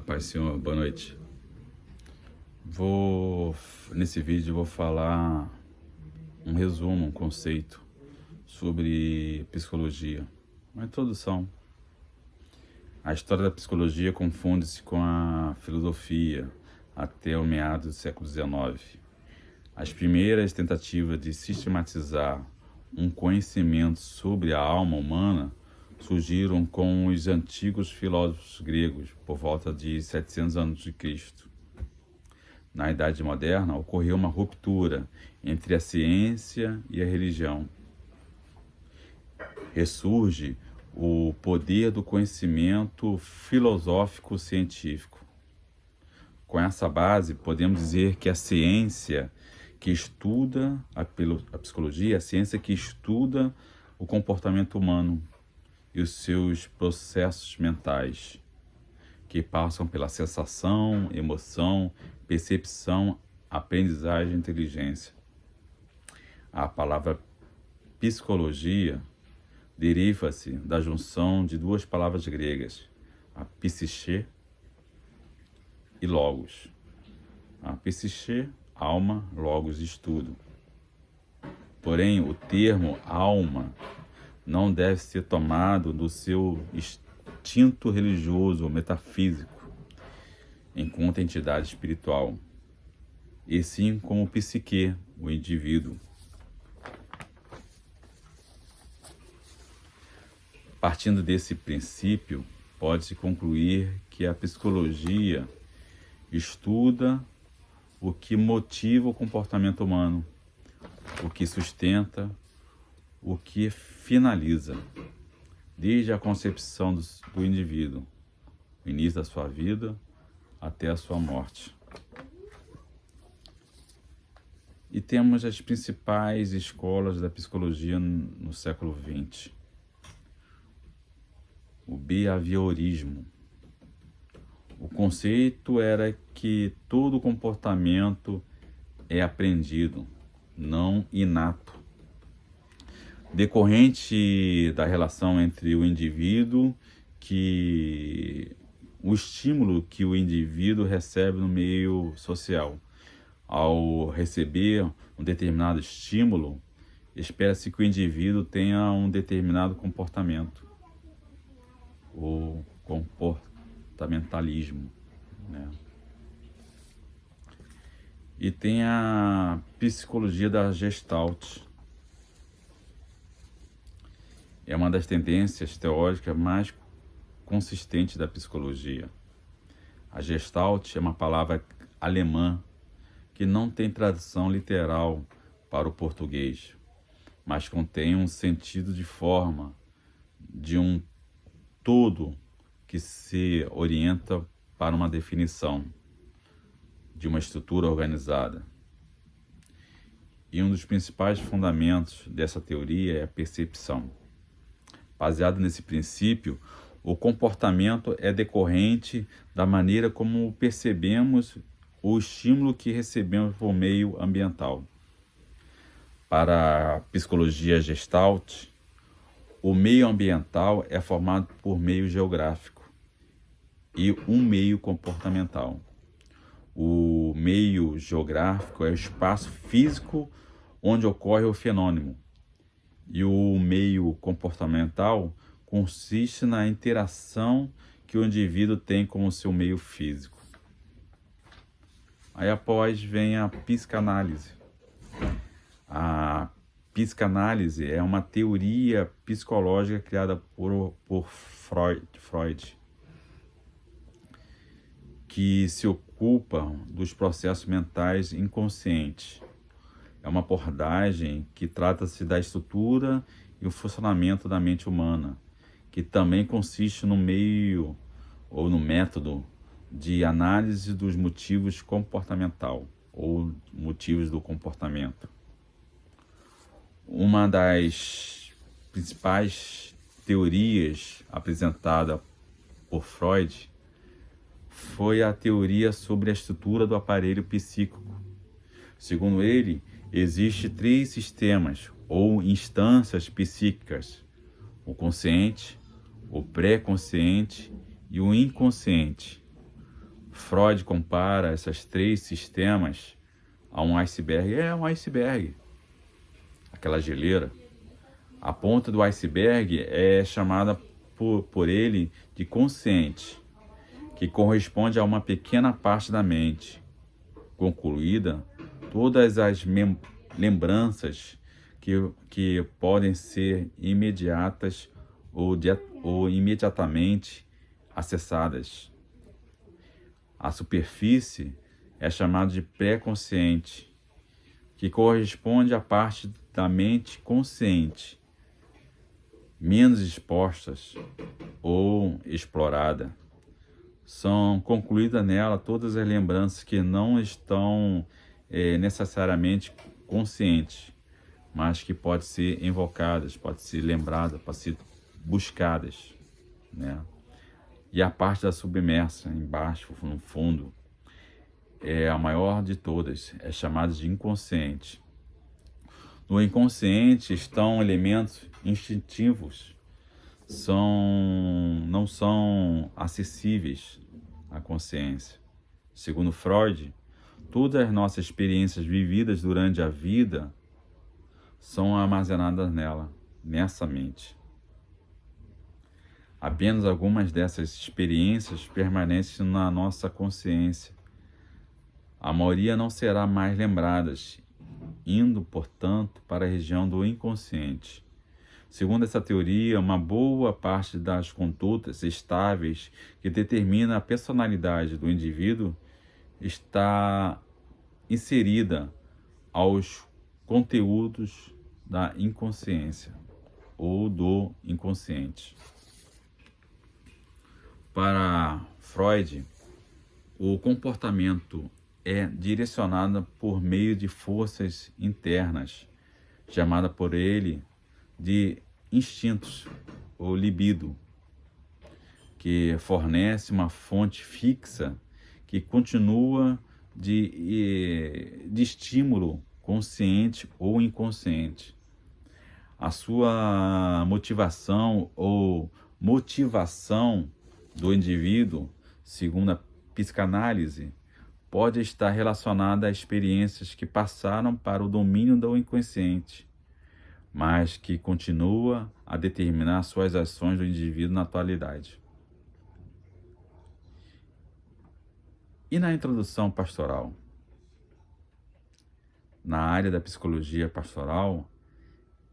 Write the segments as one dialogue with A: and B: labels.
A: Paz, Senhor, boa noite. Nesse vídeo, vou falar um resumo, um conceito sobre psicologia, uma introdução. A história da psicologia confunde-se com a filosofia até o meados do século XIX. As primeiras tentativas de sistematizar um conhecimento sobre a alma humana surgiram com os antigos filósofos gregos por volta de 700 a.C. Na Idade Moderna, ocorreu uma ruptura entre a ciência e a religião. Ressurge o poder do conhecimento filosófico-científico. Com essa base, podemos dizer que a ciência que estuda a psicologia, a ciência que estuda o comportamento humano e os seus processos mentais, que passam pela sensação, emoção, percepção, aprendizagem e inteligência. A palavra psicologia deriva-se da junção de duas palavras gregas, a psiche e logos. A psiche, alma, logos, estudo. Porém, o termo alma não deve ser tomado do seu instinto religioso ou metafísico, enquanto entidade espiritual, e sim como psique, o indivíduo. Partindo desse princípio, pode-se concluir que a psicologia estuda o que motiva o comportamento humano, o que sustenta, o que finaliza, desde a concepção do indivíduo, o início da sua vida até a sua morte. E temos as principais escolas da psicologia no século XX. O behaviorismo. O conceito era que todo comportamento é aprendido, não inato, decorrente da relação entre o indivíduo o estímulo que o indivíduo recebe no meio social. Ao receber um determinado estímulo, espera-se que o indivíduo tenha um determinado comportamento, o comportamentalismo, né? E tem a psicologia da Gestalt. É uma das tendências teóricas mais consistentes da psicologia. A Gestalt é uma palavra alemã que não tem tradução literal para o português, mas contém um sentido de forma, de um todo que se orienta para uma definição de uma estrutura organizada. E um dos principais fundamentos dessa teoria é a percepção. Baseado nesse princípio, o comportamento é decorrente da maneira como percebemos o estímulo que recebemos por meio ambiental. Para a psicologia Gestalt, o meio ambiental é formado por meio geográfico e um meio comportamental. O meio geográfico é o espaço físico onde ocorre o fenômeno, e o meio comportamental consiste na interação que o indivíduo tem com o seu meio físico. Aí após vem a psicanálise. A psicanálise é uma teoria psicológica criada por Freud, que se ocupa dos processos mentais inconscientes. É uma abordagem que trata-se da estrutura e o funcionamento da mente humana, que também consiste no meio ou no método de análise dos motivos comportamental ou motivos do comportamento. Uma das principais teorias apresentada por Freud foi a teoria sobre a estrutura do aparelho psíquico. Segundo ele, existem 3 sistemas ou instâncias psíquicas: o consciente, o pré-consciente e o inconsciente. Freud compara esses três sistemas a um iceberg. É um iceberg, aquela geleira. A ponta do iceberg é chamada por ele de consciente, que corresponde a uma pequena parte da mente. Concluída, todas as lembranças que podem ser imediatas ou imediatamente acessadas. A superfície é chamada de pré-consciente, que corresponde à parte da mente consciente, menos expostas ou explorada. São concluídas nela todas as lembranças que não estão necessariamente conscientes, mas que podem ser invocadas, podem ser lembradas, podem ser buscadas, né? E a parte da submersa, embaixo, no fundo, é a maior de todas, é chamada de inconsciente. No inconsciente estão elementos instintivos, não são acessíveis à consciência. Segundo Freud, todas as nossas experiências vividas durante a vida são armazenadas nessa mente. Apenas algumas dessas experiências permanecem na nossa consciência. A maioria não será mais lembradas, indo, portanto, para a região do inconsciente. Segundo essa teoria, uma boa parte das condutas estáveis que determina a personalidade do indivíduo está inserida aos conteúdos da inconsciência ou do inconsciente. Para Freud, o comportamento é direcionado por meio de forças internas, chamada por ele de instintos ou libido, que fornece uma fonte fixa que continua de estímulo consciente ou inconsciente. A sua motivação ou motivação do indivíduo, segundo a psicanálise, pode estar relacionada a experiências que passaram para o domínio do inconsciente, mas que continua a determinar suas ações do indivíduo na atualidade. E na introdução pastoral? Na área da psicologia pastoral,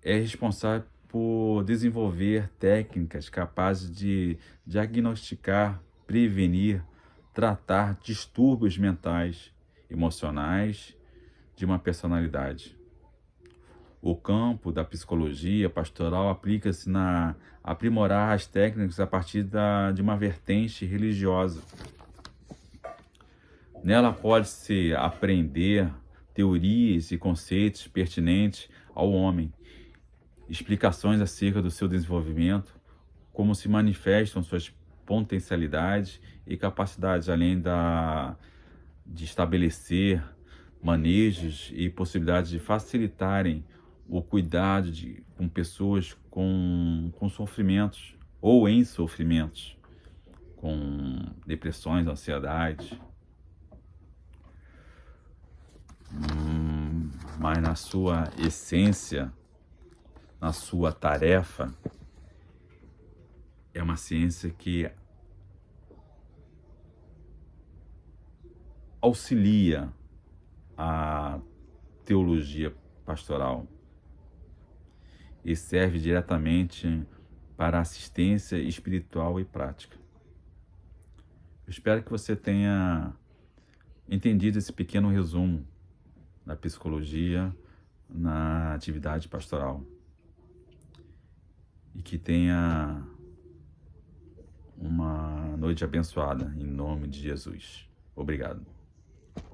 A: é responsável por desenvolver técnicas capazes de diagnosticar, prevenir, tratar distúrbios mentais, emocionais de uma personalidade. O campo da psicologia pastoral aplica-se a aprimorar as técnicas a partir de uma vertente religiosa. Nela pode-se aprender teorias e conceitos pertinentes ao homem, explicações acerca do seu desenvolvimento, como se manifestam suas potencialidades e capacidades, além de estabelecer manejos e possibilidades de facilitarem o cuidado com pessoas com sofrimentos ou em sofrimentos, com depressões, ansiedade. Mas na sua essência, na sua tarefa, é uma ciência que auxilia a teologia pastoral e serve diretamente para assistência espiritual e prática. Eu espero que você tenha entendido esse pequeno resumo da psicologia na atividade pastoral e que tenha uma noite abençoada, em nome de Jesus. Obrigado.